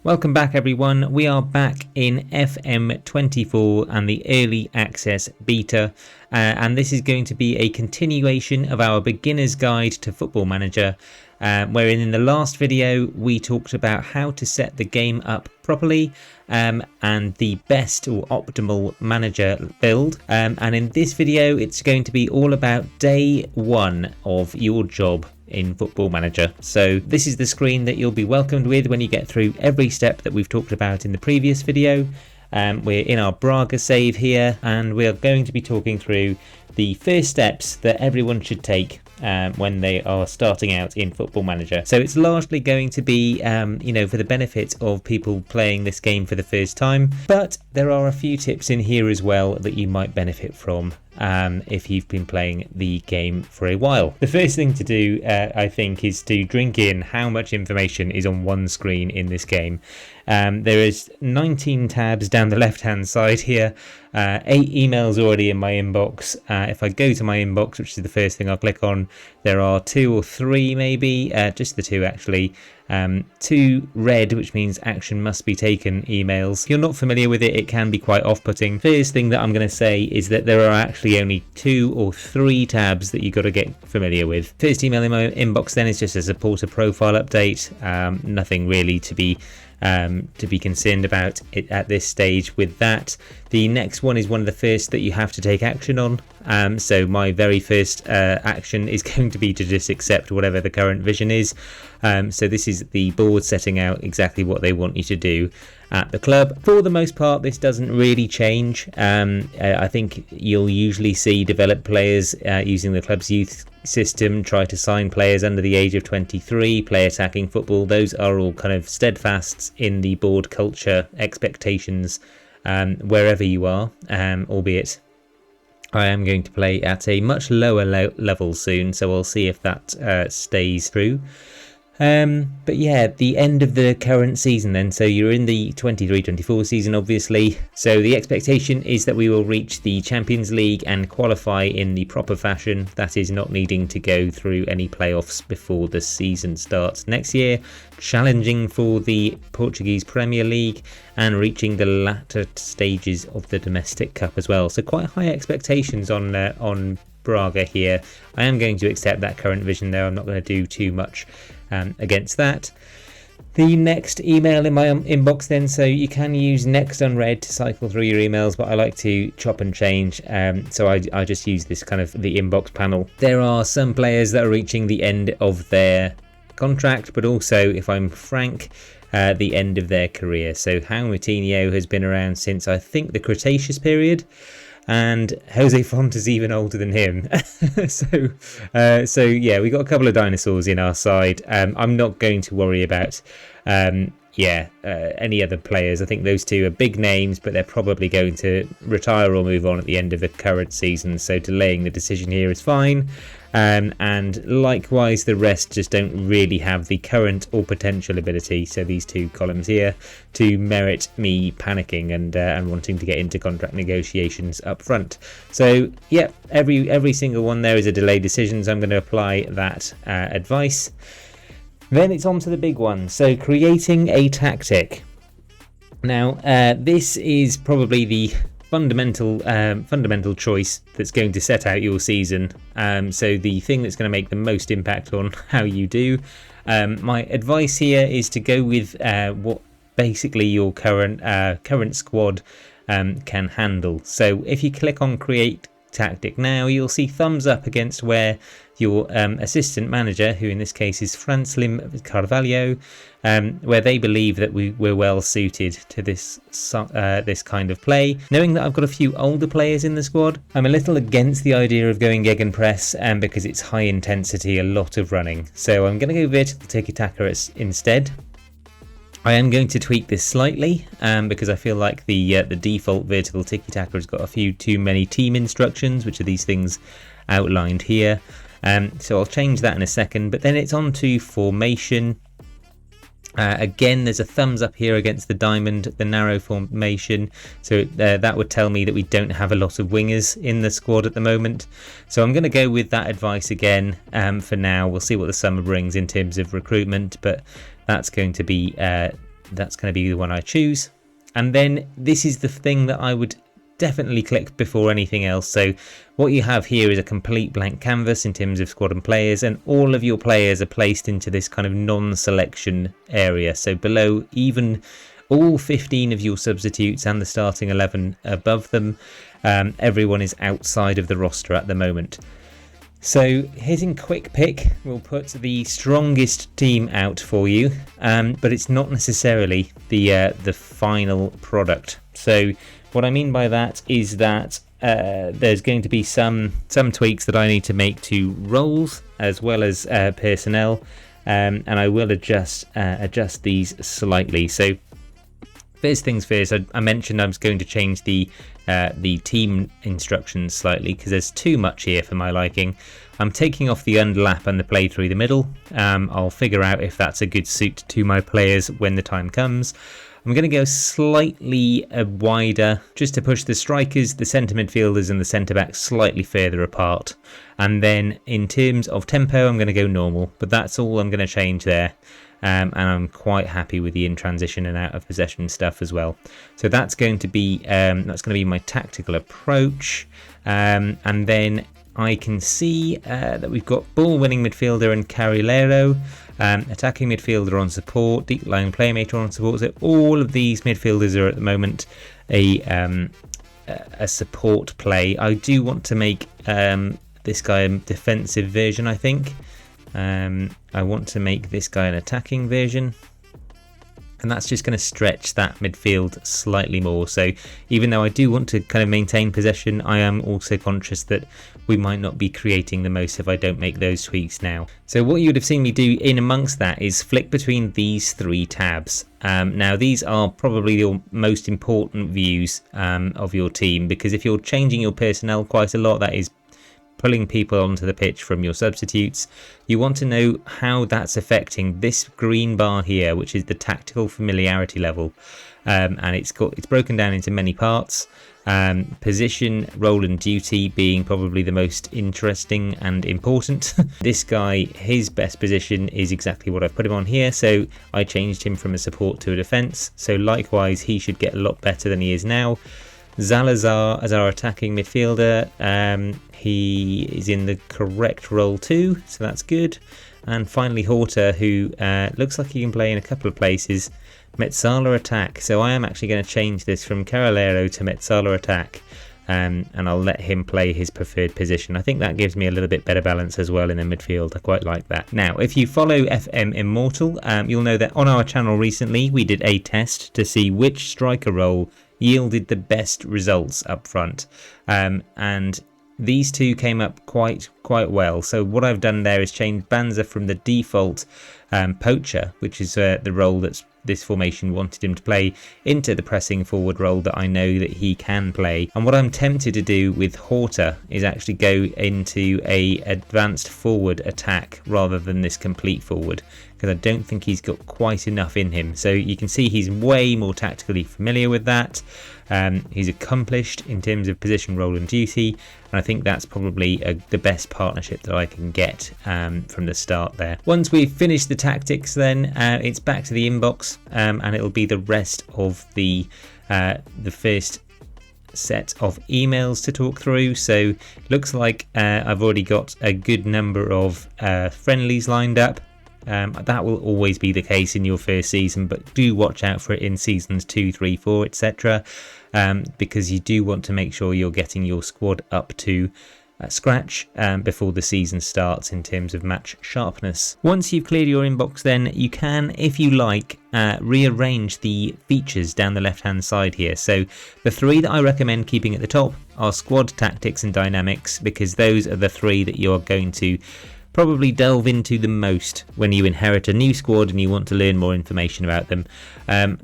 Welcome back everyone, we are back in FM24 and the early access beta and this is going to be a continuation of our beginner's guide to Football Manager, wherein in the last video we talked about how to set the game up properly and the best or optimal manager build, and in this video it's going to be all about day one of your job in Football Manager. So this is the screen that you'll be welcomed with when you get through every step that we've talked about in the previous video. We're in our Braga save here and we're going to be talking through the first steps that everyone should take when they are starting out in Football Manager. So it's largely going to be for the benefit of people playing this game for the first time, but there are a few tips in here as well that you might benefit from if you've been playing the game for a while. The first thing to do I think is to drink in how much information is on one screen in this game. There is 19 tabs down the left hand side here, 8 emails already in my inbox. If I go to my inbox, which is the first thing I'll click on, there are 2 or 3 maybe, just the 2 actually. 2 red, which means action must be taken emails. If you're not familiar with it, it can be quite off-putting. First thing that I'm going to say is that there are actually only 2 or 3 tabs that you've got to get familiar with. First email in my inbox then is just a supporter profile update, nothing really to be concerned about it at this stage with that. The next one is one of the first that you have to take action on. So my very first action is going to be to just accept whatever the current vision is. So this is the board setting out exactly what they want you to do at the club. For the most part, this doesn't really change. I think you'll usually see developed players using the club's youth system try to sign players under the age of 23, play attacking football. Those are all kind of steadfasts in the board culture expectations wherever you are, albeit I am going to play at a much lower level soon, so we'll see if that stays true. But yeah, the end of the current season then, so you're in the 23-24 season obviously, so the expectation is that we will reach the Champions League and qualify in the proper fashion, that is not needing to go through any playoffs before the season starts next year, challenging for the Portuguese Premier League and reaching the latter stages of the domestic cup as well, so quite high expectations on Braga here. I am going to accept that current vision though, I'm not going to do too much against that. The next email in my inbox then, so you can use next unread to cycle through your emails, but I like to chop and change, so I just use this kind of the inbox panel. There are some players that are reaching the end of their contract, but also, if I'm frank, the end of their career. So João Moutinho has been around since I think the Cretaceous period, and Jose Font is even older than him. so yeah, we got a couple of dinosaurs in our side. I'm not going to worry about any other players. I think those 2 are big names, but they're probably going to retire or move on at the end of the current season, so delaying the decision here is fine. And likewise the rest just don't really have the current or potential ability, so these 2 columns here, to merit me panicking and wanting to get into contract negotiations up front. So yeah, every single one there is a delayed decision, so I'm going to apply that advice. Then it's on to the big one, so creating a tactic. Now this is probably the fundamental choice that's going to set out your season, so the thing that's going to make the most impact on how you do. My advice here is to go with what basically your current squad can handle. So if you click on create tactic now, you'll see thumbs up against where your assistant manager, who in this case is Franclim Carvalho, where they believe that we're well suited to this kind of play. Knowing that I've got a few older players in the squad, I'm a little against the idea of going gegenpress because it's high intensity, a lot of running. So I'm going to go vertical tiki-taka instead. I am going to tweak this slightly because I feel like the default vertical tiki-taka has got a few too many team instructions, which are these things outlined here. So I'll change that in a second, but then it's on to formation. Again, there's a thumbs up here against the diamond, the narrow formation, so that would tell me that we don't have a lot of wingers in the squad at the moment. So I'm going to go with that advice again for now. We'll see what the summer brings in terms of recruitment, but that's going to be that's going to be the one I choose. And then this is the thing that I would definitely click before anything else. So what you have here is a complete blank canvas in terms of squad and players, and all of your players are placed into this kind of non-selection area. So below, even all 15 of your substitutes and the starting 11 above them, everyone is outside of the roster at the moment. So hitting quick pick will put the strongest team out for you, but it's not necessarily the final product. So what I mean by that is that there's going to be some tweaks that I need to make to roles as well as personnel, and I will adjust these slightly. So first things first, I mentioned I was going to change the team instructions slightly because there's too much here for my liking. I'm taking off the underlap and the play through the middle. I'll figure out if that's a good suit to my players when the time comes. I'm going to go slightly wider just to push the strikers, the centre midfielders and the centre backs slightly further apart. And then in terms of tempo, I'm going to go normal, but that's all I'm going to change there. And I'm quite happy with the in transition and out of possession stuff as well. So that's going to be my tactical approach. And then I can see that we've got ball winning midfielder and Carrilero. Attacking midfielder on support, deep line playmaker on support. So all of these midfielders are at the moment a support play. I do want to make this guy a defensive version, I think. I want to make this guy an attacking version. And that's just going to stretch that midfield slightly more. So even though I do want to kind of maintain possession, I am also conscious that we might not be creating the most if I don't make those tweaks now. So what you would have seen me do in amongst that is flick between these three tabs. Now these are probably your most important views of your team, because if you're changing your personnel quite a lot, that is pulling people onto the pitch from your substitutes, you want to know how that's affecting this green bar here, which is the tactical familiarity level, and it's broken down into many parts. Position, role and duty being probably the most interesting and important. This guy, his best position is exactly what I've put him on here, so I changed him from a support to a defence, so likewise he should get a lot better than he is now. Zalazar as our attacking midfielder, he is in the correct role too, so that's good. And finally Horta, who looks like he can play in a couple of places. Metzala attack, so I am actually going to change this from Carrilero to Metzala attack, and I'll let him play his preferred position. I think that gives me a little bit better balance as well in the midfield. I quite like that. Now, if you follow FM Immortal, you'll know that on our channel recently we did a test to see which striker role yielded the best results up front, and these two came up quite well. So what I've done there is change Banza from the default poacher, which is the role that's this formation wanted him to play, into the pressing forward role that I know that he can play. And what I'm tempted to do with Horta is actually go into a advanced forward attack rather than this complete forward, because I don't think he's got quite enough in him. So you can see he's way more tactically familiar with that. He's accomplished in terms of position, role and duty, and I think that's probably the best partnership that I can get from the start there. Once we've finished the tactics, then it's back to the inbox, and it'll be the rest of the first set of emails to talk through. So looks like I've already got a good number of friendlies lined up. That will always be the case in your first season, but do watch out for it in seasons 2, 3, 4, etc. Because you do want to make sure you're getting your squad up to scratch before the season starts in terms of match sharpness. Once you've cleared your inbox, then you can, if you like, rearrange the features down the left hand side here. So the three that I recommend keeping at the top are squad, tactics and dynamics, because those are the three that you're going to probably delve into the most when you inherit a new squad and you want to learn more information about them.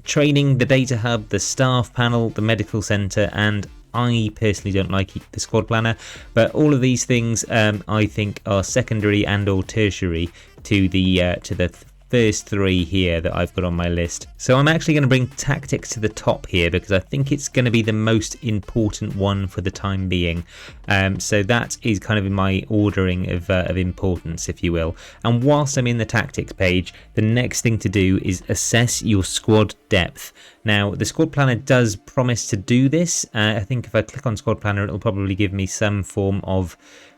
Training, the data hub, the staff panel, the medical centre, and I personally don't like the squad planner, but all of these things I think are secondary and or tertiary to the first 3 here that I've got on my list. So I'm actually going to bring tactics to the top here because I think it's going to be the most important one for the time being. So that is kind of in my ordering of importance, if you will. And whilst I'm in the tactics page, the next thing to do is assess your squad depth. Now, the squad planner does promise to do this. I think if I click on squad planner, it'll probably give me some form of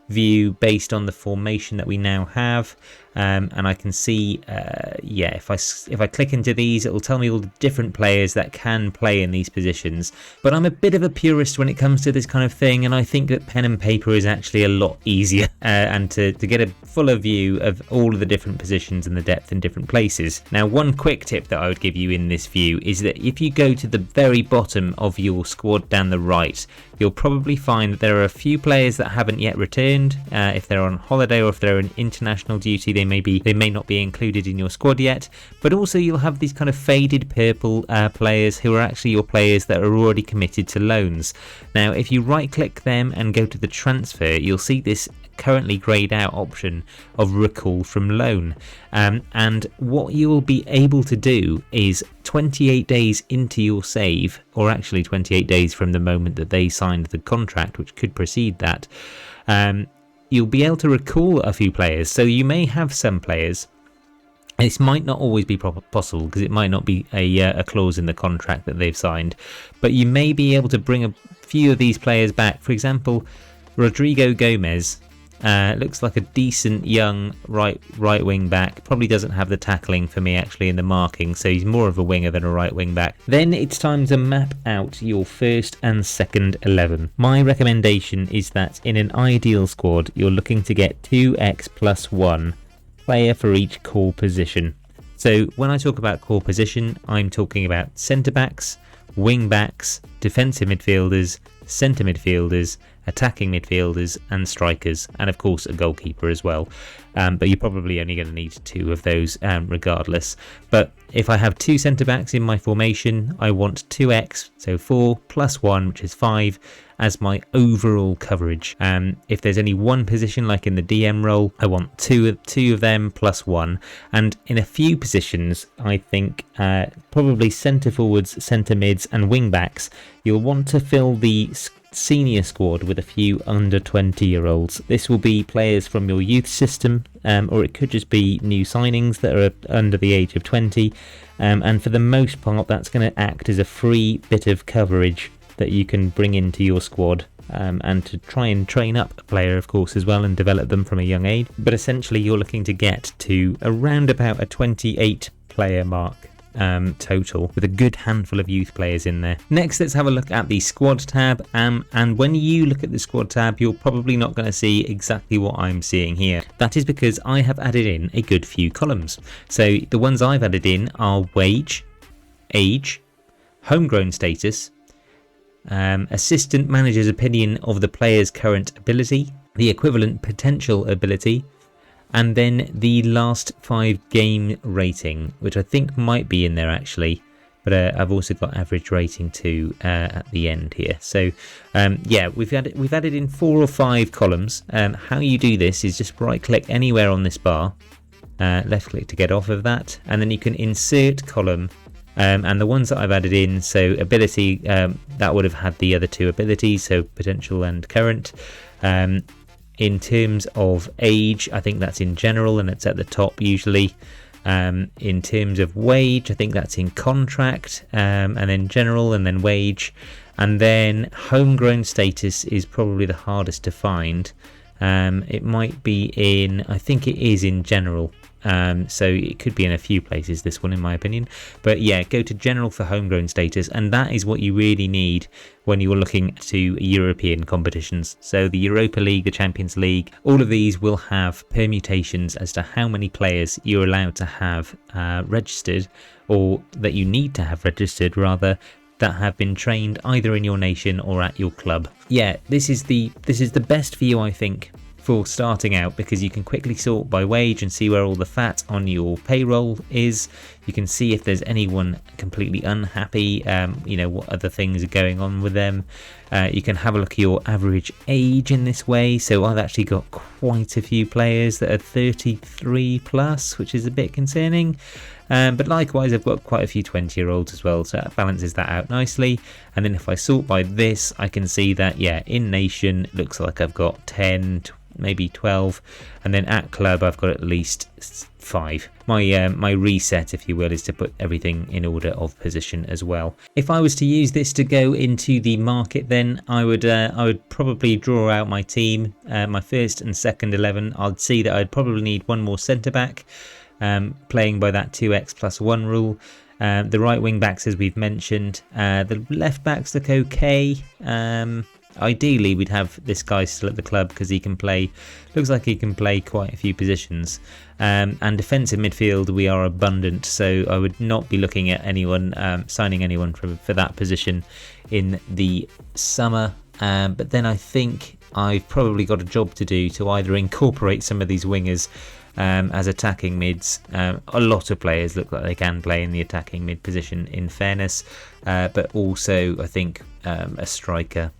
view based on the formation that we now have, and I can see if I click into these, it will tell me all the different players that can play in these positions. But I'm a bit of a purist when it comes to this kind of thing, and I think that pen and paper is actually a lot easier and to get a fuller view of all of the different positions and the depth in different places. Now, one quick tip that I would give you in this view is that if you go to the very bottom of your squad down the right, you'll probably find that there are a few players that haven't yet returned. If they're on holiday or if they're in international duty, they may not be included in your squad yet. But also you'll have these kind of faded purple players who are actually your players that are already committed to loans. Now, if you right click them and go to the transfer, you'll see this currently greyed out option of recall from loan, and what you will be able to do is 28 days into your save, or actually 28 days from the moment that they signed the contract, which could precede that, you'll be able to recall a few players. So you may have some players, this might not always be possible because it might not be a clause in the contract that they've signed, but you may be able to bring a few of these players back. For example, Rodrigo Gomez looks like a decent young right wing back. Probably doesn't have the tackling for me actually in the marking, so he's more of a winger than a right wing back. Then it's time to map out your first and second 11. My recommendation is that in an ideal squad, you're looking to get 2x plus 1 player for each core position. So when I talk about core position, I'm talking about centre backs, wing backs, defensive midfielders, centre midfielders, attacking midfielders and strikers, and of course a goalkeeper as well, but you're probably only going to need 2 of those regardless. But if I have 2 centre backs in my formation, I want 2x, so 4 plus 1, which is 5, as my overall coverage. If there's only one position, like in the DM role, I want two of them plus 1. And in a few positions, I think probably centre forwards, centre mids and wing backs, you'll want to fill the senior squad with a few under 20-year-olds. This will be players from your youth system, or it could just be new signings that are under the age of 20, and for the most part that's going to act as a free bit of coverage that you can bring into your squad, and to try and train up a player of course as well and develop them from a young age. But essentially you're looking to get to around about a 28 player mark total, with a good handful of youth players in there. Next, let's have a look at the squad tab, and when you look at the squad tab, you're probably not going to see exactly what I'm seeing here. That is because I have added in a good few columns. So the ones I've added in are wage, age, homegrown status, assistant manager's opinion of the player's current ability, the equivalent potential ability, and then the last 5 game rating, which I think might be in there actually, but I've also got average rating too at the end here. So yeah, we've added in 4 or 5 columns. How you do this is just right click anywhere on this bar, left click to get off of that, and then you can insert column. And the ones that I've added in, so ability, that would have had the other 2 abilities, so potential and current. In terms of age, I think that's in general and it's at the top usually. In terms of wage, I think that's in contract, and then general and then wage. And then homegrown status is probably the hardest to find. It might be in, I think it is in general. So it could be in a few places, this one in my opinion, but yeah, go to general for homegrown status, and that is what you really need when you're looking to European competitions. So the Europa League, the Champions League, all of these will have permutations as to how many players you're allowed to have registered, or that you need to have registered rather, that have been trained either in your nation or at your club. Yeah, this is the best for you, I think, for starting out, because you can quickly sort by wage and see where all the fat on your payroll is. You can see if there's anyone completely unhappy, you know, what other things are going on with them. You can have a look at your average age in this way. So I've actually got quite a few players that are 33 plus, which is a bit concerning. But likewise, I've got quite a few 20-year-olds as well, so that balances that out nicely. And then if I sort by this, I can see that, yeah, in nation, it looks like I've got 10, maybe 12, and then at club, I've got at least 5. My reset, if you will, is to put everything in order of position as well. If I was to use this to go into the market, then I would probably draw out my team, my first and second 11. I'd see that I'd probably need one more centre back. Playing by that 2x+1 rule. The right wing backs, as we've mentioned, the left backs look okay. Ideally, we'd have this guy still at the club because he can play, looks like he can play quite a few positions. And defensive midfield, we are abundant, so I would not be looking at anyone, signing anyone for that position in the summer. But then I think I've probably got a job to do to either incorporate some of these wingers as attacking mids. A lot of players look like they can play in the attacking mid position, in fairness, but also I think a striker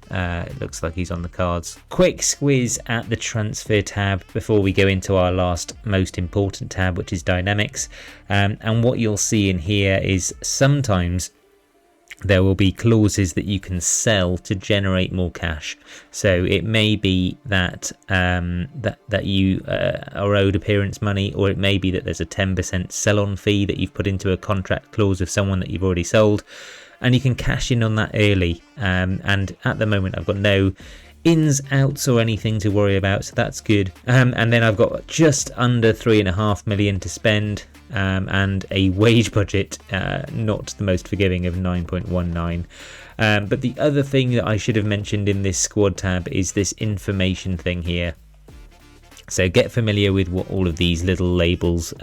looks like he's on the cards. Quick squiz at the transfer tab before we go into our last most important tab, which is dynamics. And what you'll see in here is sometimes there will be clauses that you can sell to generate more cash. So it may be that that you are owed appearance money, or it may be that there's a 10% sell-on fee that you've put into a contract clause of someone that you've already sold, and you can cash in on that early. And at the moment, I've got no ins, outs, or anything to worry about, so that's good. And then I've got just under 3.5 million to spend. And a wage budget not the most forgiving of 9.19. But the other thing that I should have mentioned in this squad tab is this information thing here. So get familiar with what all of these little labels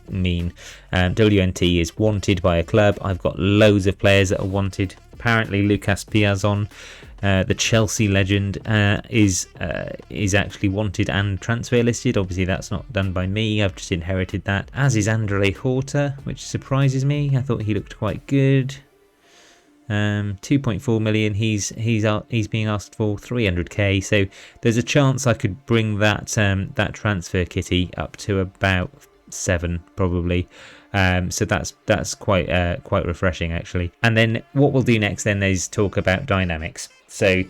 mean. WNT is wanted by a club. I've got loads of players that are wanted. Apparently Lucas Piazon, the Chelsea legend, is actually wanted and transfer listed. Obviously that's not done by me, I've just inherited that, as is Andre Horta, which surprises me. I thought he looked quite good. 2.4 million, he's being asked for 300k, so there's a chance I could bring that that transfer kitty up to about 7 probably. So that's quite refreshing actually. And then what we'll do next then is talk about dynamics. So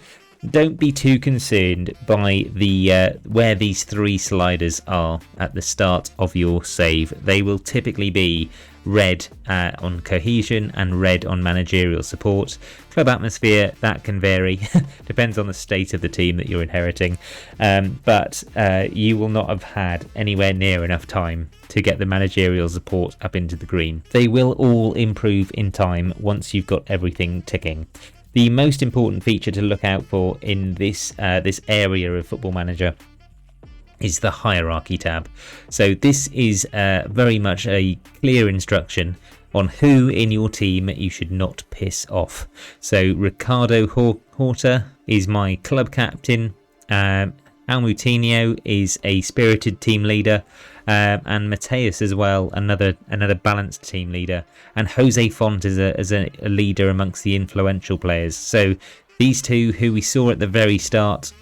don't be too concerned by the where these 3 sliders are at the start of your save. They will typically be red on cohesion and red on managerial support. Club atmosphere, that can vary, depends on the state of the team that you're inheriting, but you will not have had anywhere near enough time to get the managerial support up into the green. They will all improve in time once you've got everything ticking. The most important feature to look out for in this area of Football Manager is the hierarchy tab. So this is very much a clear instruction on who in your team you should not piss off. So Ricardo Horta is my club captain. Almutinho is a spirited team leader. And Mateus as well, another balanced team leader, and Jose Font is a leader amongst the influential players. So these two, who we saw at the very start,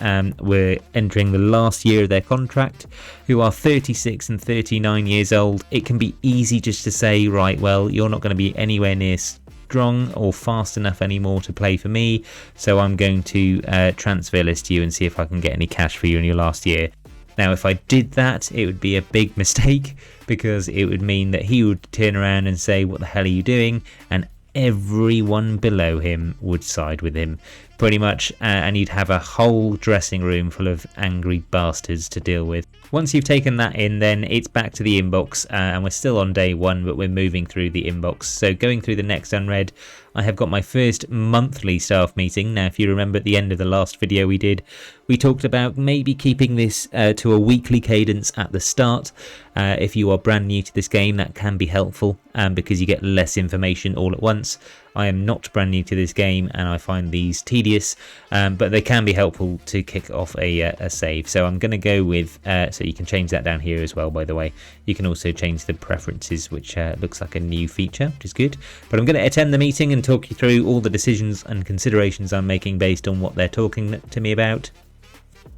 were entering the last year of their contract, who are 36 and 39 years old. It can be easy just to say, right, well, you're not going to be anywhere near strong or fast enough anymore to play for me, so I'm going to transfer list you and see if I can get any cash for you in your last year. Now, if I did that, it would be a big mistake, because it would mean that he would turn around and say, what the hell are you doing? And everyone below him would side with him, pretty much, and you'd have a whole dressing room full of angry bastards to deal with. Once you've taken that in, then it's back to the inbox, and we're still on day 1, but we're moving through the inbox. So going through the next unread, I have got my first monthly staff meeting. Now, if you remember at the end of the last video we did, we talked about maybe keeping this to a weekly cadence at the start. If you are brand new to this game, that can be helpful because you get less information all at once. I am not brand new to this game, and I find these tedious tedious, but they can be helpful to kick off a save. So I'm going to go with, so you can change that down here as well, by the way. You can also change the preferences, which looks like a new feature, which is good. But I'm going to attend the meeting and talk you through all the decisions and considerations I'm making based on what they're talking to me about.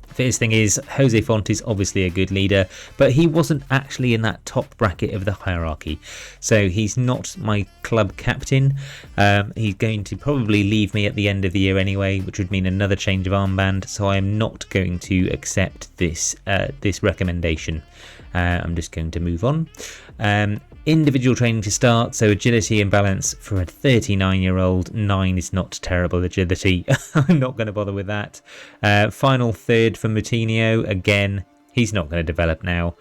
First thing is, Jose Font is obviously a good leader, but he wasn't actually in that top bracket of the hierarchy. So he's not my club captain. He's going to probably leave me at the end of the year anyway, which would mean another change of armband. So I'm not going to accept this recommendation. I'm just going to move on. Individual training to start, so agility and balance for a 39-year-old. 9 is not terrible agility. I'm not going to bother with that. Final third for Moutinho. Again, he's not going to develop now,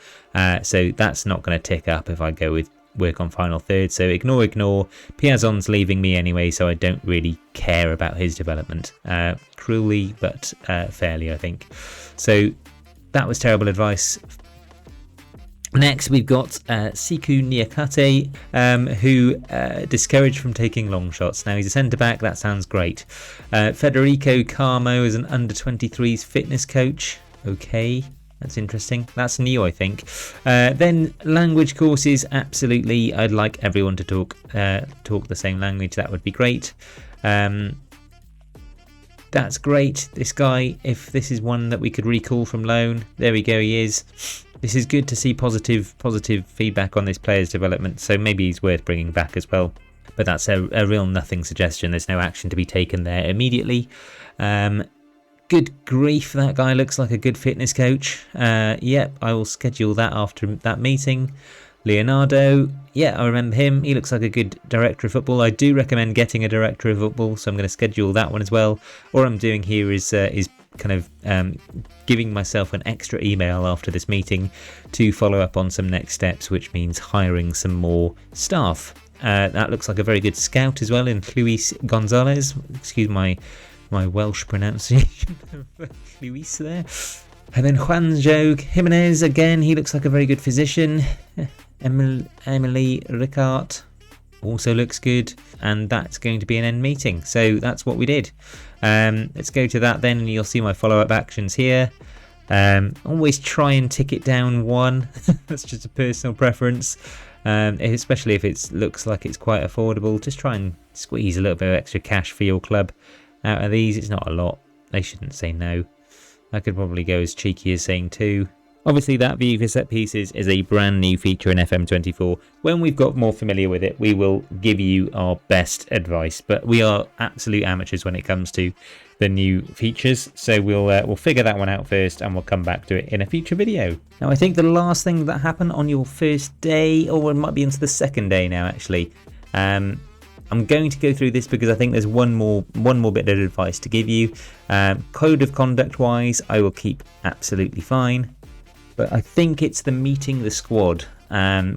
so that's not going to tick up if I go with work on final third. So ignore. Piazon's leaving me anyway, so I don't really care about his development. Cruelly, but fairly, I think. So that was terrible advice. Next, we've got Siku Niakate, who discouraged from taking long shots. Now, he's a centre-back. That sounds great. Federico Carmo is an under-23s fitness coach. Okay, that's interesting. That's new, I think. Then language courses, absolutely. I'd like everyone to talk the same language. That would be great. That's great. This guy, if this is one that we could recall from loan, there we go, he is. This is good to see positive feedback on this player's development, so maybe he's worth bringing back as well. But that's a real nothing suggestion. There's no action to be taken there immediately. Good grief, that guy looks like a good fitness coach. Yep, I will schedule that after that meeting. Leonardo, yeah, I remember him. He looks like a good director of football. I do recommend getting a director of football, so I'm going to schedule that one as well. All I'm doing here is kind of giving myself an extra email after this meeting to follow up on some next steps, which means hiring some more staff. That looks like a very good scout as well in Luis Gonzalez. Excuse my Welsh pronunciation of Luis there. And then Juanjo Jimenez, again, he looks like a very good physician. Emily Ricard also looks good, and that's going to be an end meeting. So that's what we did. Let's go to that then, and you'll see my follow-up actions here. Always try and tick it down one. That's just a personal preference, especially if it looks like it's quite affordable. Just try and squeeze a little bit of extra cash for your club out of these. It's not a lot. They shouldn't say no. I could probably go as cheeky as saying 2. Obviously, that view for set pieces is a brand new feature in FM24. When we've got more familiar with it, we will give you our best advice. But we are absolute amateurs when it comes to the new features, so we'll figure that one out first, and we'll come back to it in a future video. Now, I think the last thing that happened on your first day, or it might be into the second day now, actually. I'm going to go through this because I think there's one more bit of advice to give you. Code of conduct wise, I will keep absolutely fine. But I think it's the meeting the squad,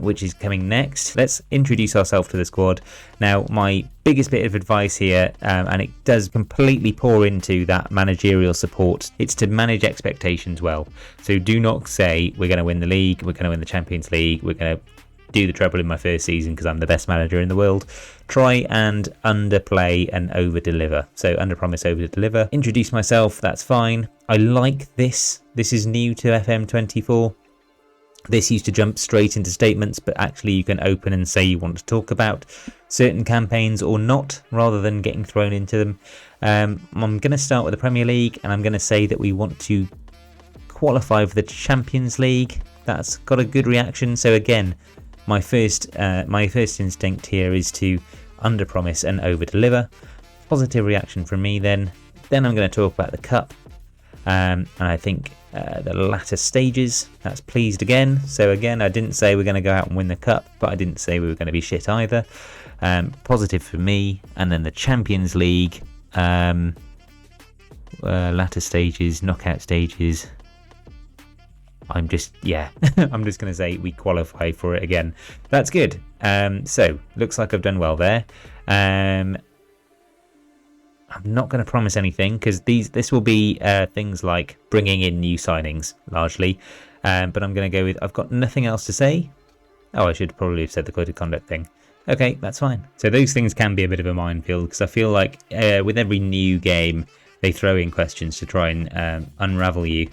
which is coming next. Let's introduce ourselves to the squad. Now, my biggest bit of advice here, and it does completely pour into that managerial support, it's to manage expectations well. So do not say, we're going to win the league, we're going to win the Champions League, we're going to do the treble in my first season because I'm the best manager in the world. Try and underplay and over-deliver. So under-promise, over-deliver. Introduce myself, that's fine. I like this. This is new to FM24. This used to jump straight into statements, but actually you can open and say you want to talk about certain campaigns or not, rather than getting thrown into them. I'm going to start with the Premier League, and I'm going to say that we want to qualify for the Champions League. That's got a good reaction. So again, my first instinct here is to under-promise and over-deliver. Positive reaction from me then. Then I'm going to talk about the Cup. And I think the latter stages, that's pleased again. So again, I didn't say we're going to go out and win the Cup, but I didn't say we were going to be shit either. Positive for me. And then the Champions League, latter stages, knockout stages. I'm just going to say we qualify for it again. That's good. So looks like I've done well there. I'm not going to promise anything because this will be things like bringing in new signings largely. But I'm going to go with, I've got nothing else to say. Oh, I should probably have said the code of conduct thing. Okay, that's fine. So those things can be a bit of a minefield because I feel like with every new game, they throw in questions to try and unravel you.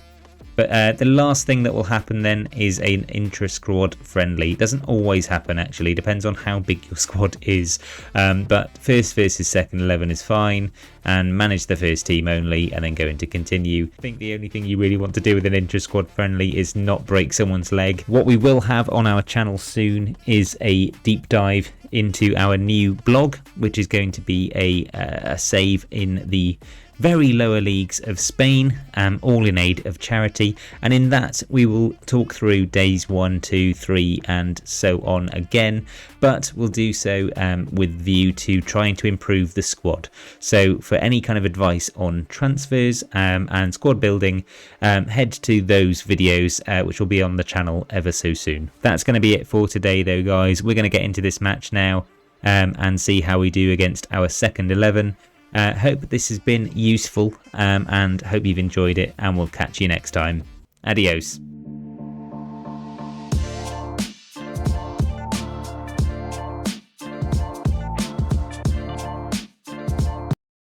But the last thing that will happen then is an intra-squad friendly. It doesn't always happen, actually. Depends on how big your squad is. But first versus second 11 is fine. And manage the first team only and then go into continue. I think the only thing you really want to do with an intra-squad friendly is not break someone's leg. What we will have on our channel soon is a deep dive into our new blog, which is going to be a save in the very lower leagues of Spain, all in aid of charity, and in that we will talk through days 1, 2, 3 and so on again, but we'll do so with view to trying to improve the squad. So for any kind of advice on transfers and squad building, head to those videos which will be on the channel ever so soon. That's going to be it for today though, guys. We're going to get into this match now and see how we do against our second 11. Hope this has been useful and hope you've enjoyed it, and we'll catch you next time. Adios.